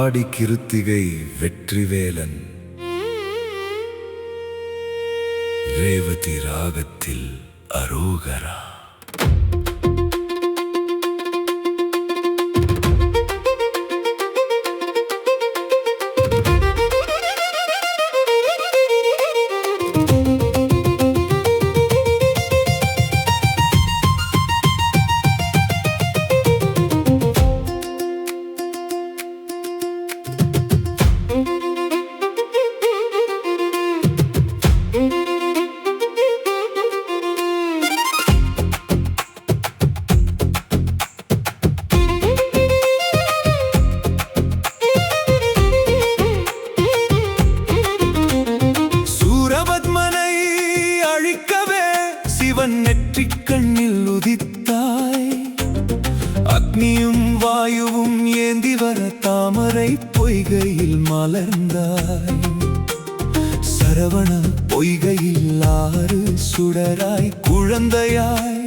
ஆடி கிருத்திகை வெற்றிவேலன் ரேவதி ராகத்தில் அரோகரா. சிவன் நெற்றிக் கண்ணில் உதித்தாய், அக்னியும் வாயுவும் ஏந்தி வர தாமரை பொய்கையில் மலர்ந்தாய். சரவண பொய்கையில் ஆறு சுடராய் குழந்தையாய்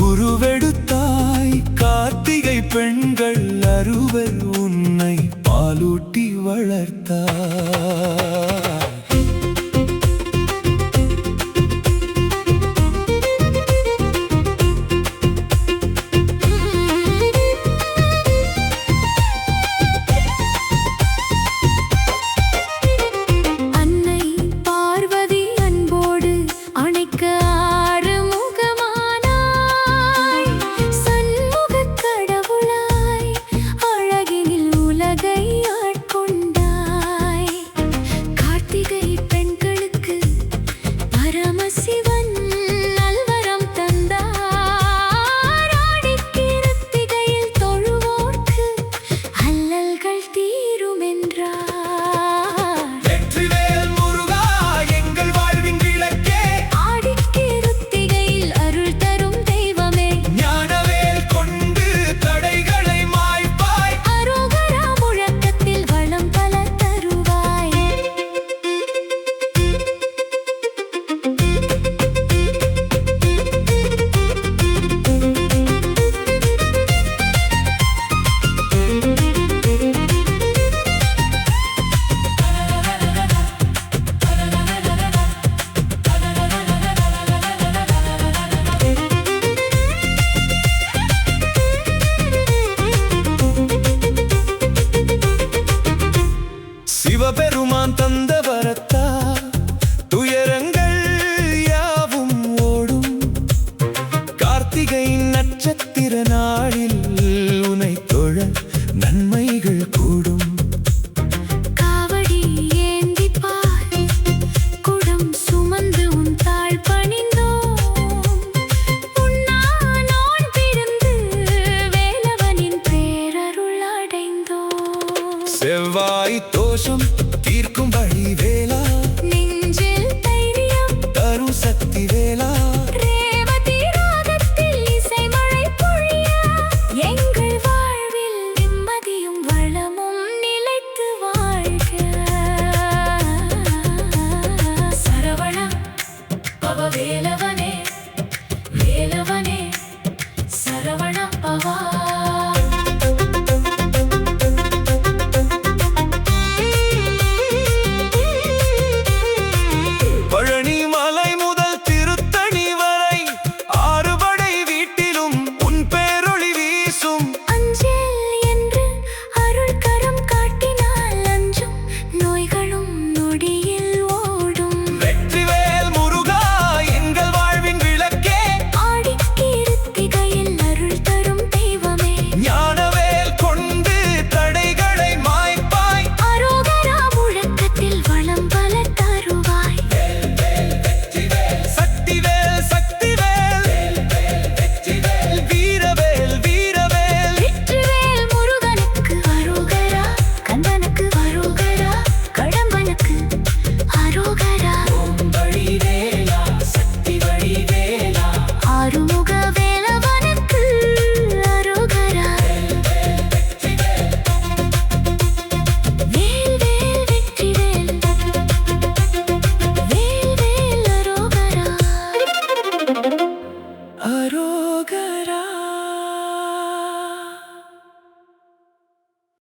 உருவெடுத்தாய். கார்த்திகை பெண்கள் அறுவர் உன்னை பாலூட்டி வளர்த்தாய். சிவபெருமான் தந்த வரத்தா துயரங்கள் யாவும் ஓடும். கார்த்திகை நட்சத்திர நாளில் உனை தொழ நன்மைகள் கூடும். காவடி ஏந்தி பார், குடம் சுமந்து உன் தாழ் பணிந்தோம். உண்ணானோன் பிறந்து வேலவனின் பேரருள் அடைந்தோம். செவ்வாய் தோஷம் தீர்க்கும் வழி வேலா, நெஞ்சில் தைரியம் தரும் சக்தி வேலா. ரேவதி ராகத்தில் இசை மழை பொழிய, எங்கள் வாழ்வில் நிம்மதியும் வளமும் நிலைத்து வாழ்க. சரவண பவவேல